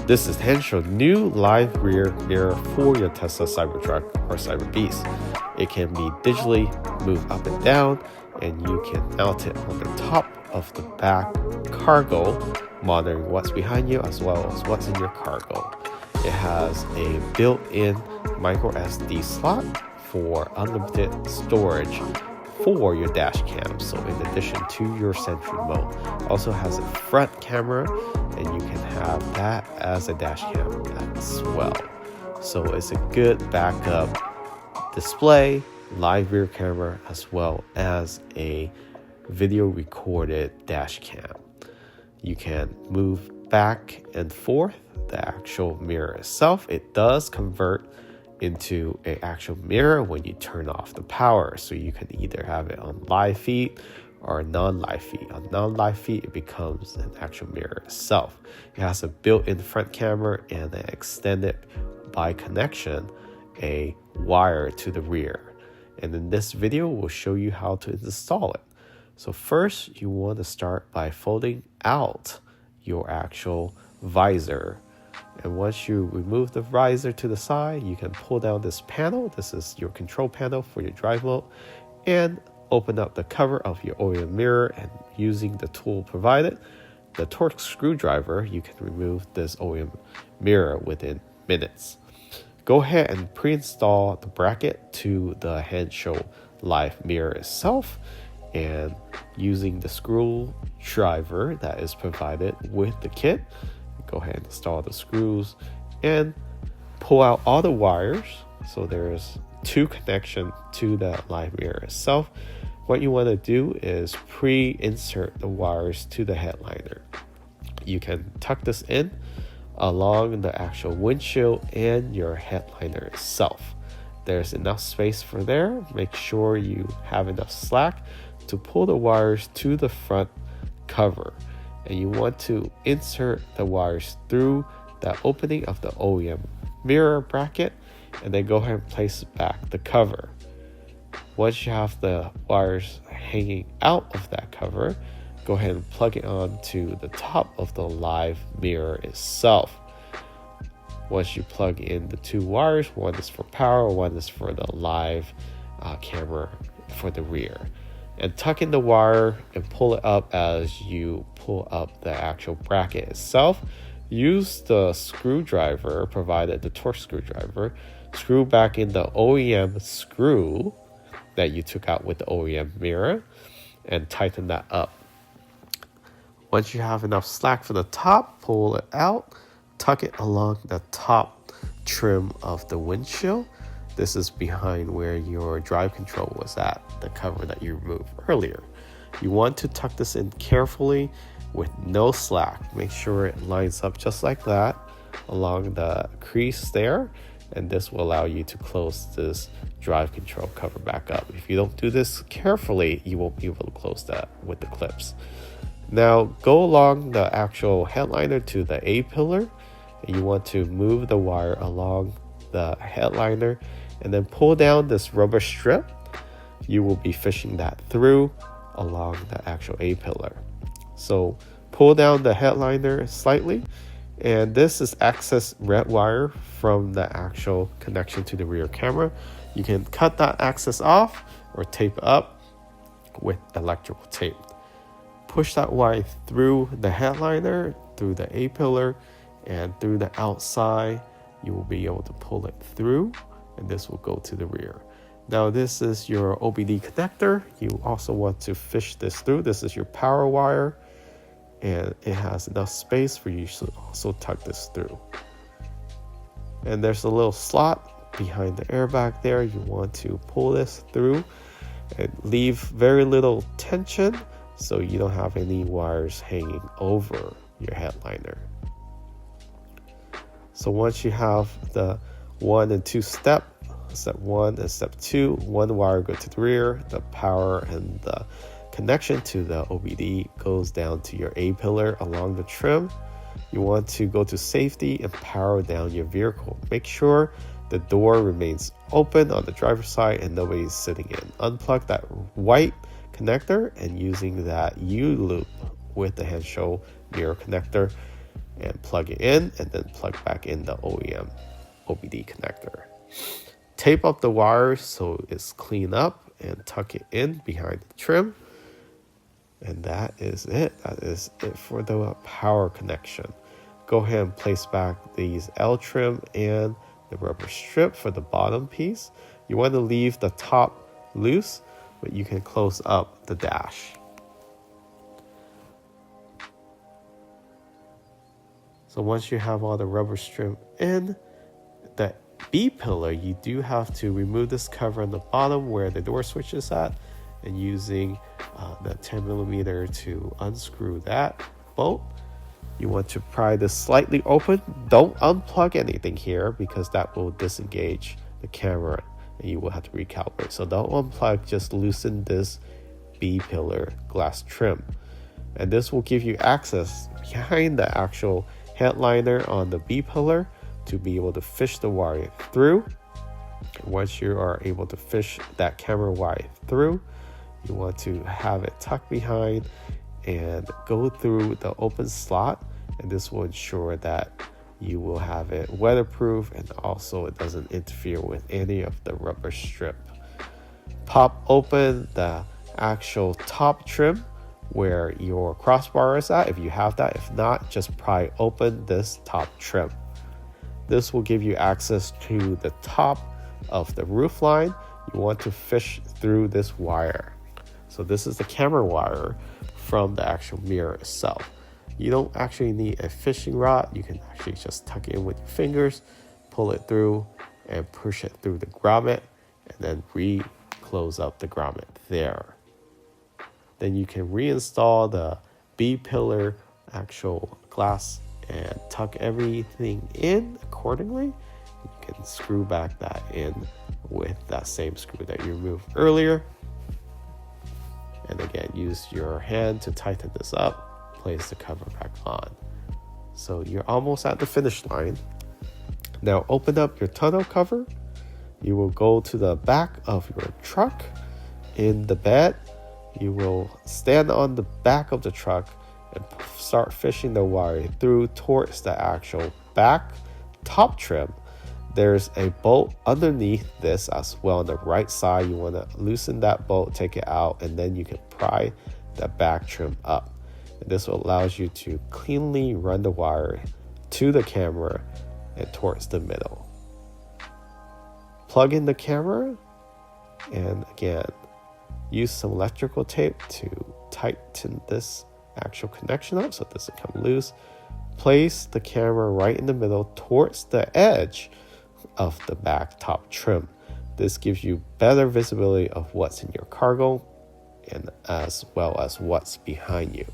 This is Hansshow new live rear mirror for your Tesla Cybertruck or Cyberbeast. It can be digitally moved up and down, and you can mount it on the top of the back cargo, monitoring what's behind you as well as what's in your cargo. It has a built-in micro SD slot for unlimited storage for your dash cam. So in addition to your Sentry mode, also has a front camera, and you can have that as a dash cam as well. So it's a good backup display, live rear camera, as well as a video recorded dash cam. You can move back and forth the actual mirror itself. It does convert into an actual mirror when you turn off the power, so you can either have it on live feed or non-live feed. On non-live feed, it becomes an actual mirror itself. It has a built-in front camera and an extended by connection a wire to the rear. And in this video, we'll show you how to install it. So first, you want to start by folding out your actual visor. And once you remove the visor to the side, you can pull down this panel. This is your control panel for your drive mode, and open up the cover of your OEM mirror, and using the tool provided, the Torx screwdriver, you can remove this OEM mirror within minutes. Go ahead and pre-install the bracket to the Hansshow live mirror itself, and using the screwdriver that is provided with the kit, go ahead and install the screws and pull out all the wires. So there's two connections to the live mirror itself. What you want to do is pre-insert the wires to the headliner. You can tuck this in along the actual windshield and your headliner itself. There's enough space for there. Make sure you have enough slack to pull the wires to the front cover. And you want to insert the wires through the opening of the OEM mirror bracket, and then go ahead and place back the cover. Once you have the wires hanging out of that cover, go ahead and plug it on to the top of the live mirror itself. Once you plug in the two wires, one is for power, one is for the live camera for the rear. And tuck in the wire and pull it up as you pull up the actual bracket itself. Use the screwdriver provided, the Torx screwdriver. Screw back in the OEM screw that you took out with the OEM mirror, and tighten that up. Once you have enough slack for the top, pull it out, tuck it along the top trim of the windshield. This is behind where your drive control was at, the cover that you removed earlier. You want to tuck this in carefully with no slack. Make sure it lines up just like that along the crease there, and this will allow you to close this drive control cover back up. If you don't do this carefully, you won't be able to close that with the clips. Now go along the actual headliner to the A-pillar, and you want to move the wire along the headliner and then pull down this rubber strip. You will be fishing that through along the actual A-pillar. So pull down the headliner slightly, and this is excess red wire from the actual connection to the rear camera. You can cut that excess off or tape up with electrical tape. Push that wire through the headliner, through the A-pillar, and through the outside. You will be able to pull it through, and this will go to the rear. Now this is your OBD connector. You also want to fish this through. This is your power wire, and it has enough space for you to also tuck this through. And there's a little slot behind the airbag there. You want to pull this through and leave very little tension so you don't have any wires hanging over your headliner. So once you have the 1 and 2 step 1 and step 2, one wire goes to the rear, the power and the connection to the OBD goes down to your A-pillar along the trim. You want to go to safety and power down your vehicle. Make sure the door remains open on the driver's side and nobody's sitting in. Unplug that white connector, and using that U-loop with the Hansshow mirror connector, and plug it in, and then plug back in the OEM OBD connector. Tape up the wires so it's clean up and tuck it in behind the trim. And that is it. That is it for the power connection. Go ahead and place back these L trim and the rubber strip for the bottom piece. You want to leave the top loose, but you can close up the dash. So once you have all the rubber strip in, the B pillar, you do have to remove this cover on the bottom where the door switch is at, and using the 10mm to unscrew that bolt. You want to pry this slightly open. Don't unplug anything here because that will disengage the camera and you will have to recalibrate. So don't unplug, just loosen this B pillar glass trim. And this will give you access behind the actual headliner on the B pillar to be able to fish the wire through. Once you are able to fish that camera wire through, you want to have it tucked behind and go through the open slot, and this will ensure that you will have it weatherproof and also it doesn't interfere with any of the rubber strip. Pop open the actual top trim where your crossbar is at if you have that. If not, just pry open this top trim. This will give you access to the top of the roof line. You want to fish through this wire. So this is the camera wire from the actual mirror itself. You don't actually need a fishing rod. You can actually just tuck it in with your fingers, pull it through and push it through the grommet, and then re-close up the grommet there. Then you can reinstall the B pillar actual glass and tuck everything in accordingly. You can screw back that in with that same screw that you removed earlier. And again, use your hand to tighten this up, place the cover back on. So you're almost at the finish line. Now open up your tonneau cover. You will go to the back of your truck. In the bed, you will stand on the back of the truck and start fishing the wire through towards the actual back top trim. There's a bolt underneath this as well on the right side. You want to loosen that bolt, take it out, and then you can pry the back trim up. And this will allow you to cleanly run the wire to the camera and towards the middle. Plug in the camera, and again, use some electrical tape to tighten this actual connection up so it doesn't come loose. Place the camera right in the middle towards the edge of the back top trim. This gives you better visibility of what's in your cargo and as well as what's behind you.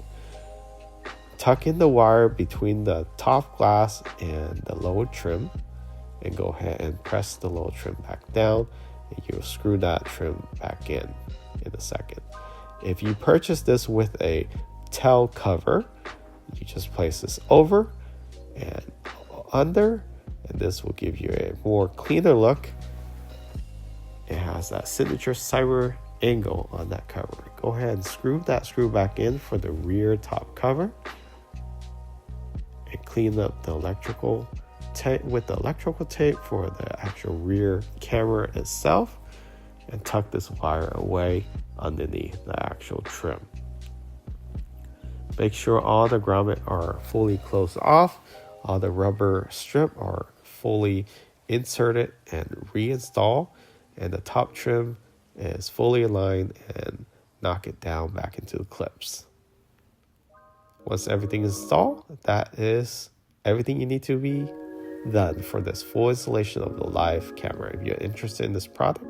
Tuck in the wire between the top glass and the lower trim and go ahead and press the lower trim back down, and you'll screw that trim back in a second. If you purchase this with a tail cover, you just place this over and under, and this will give you a more cleaner look. It has that signature cyber angle on that cover. Go ahead and screw back in for the rear top cover and clean up the electrical tape with the electrical tape for the actual rear camera itself, and tuck this wire away underneath the actual trim. Make sure all the grommet are fully closed off, all the rubber strip are fully inserted and reinstalled, and the top trim is fully aligned, and knock it down back into the clips. Once everything is installed, that is everything you need to be done for this full installation of the live camera. If you're interested in this product,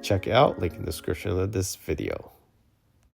check it out, link in the description of this video.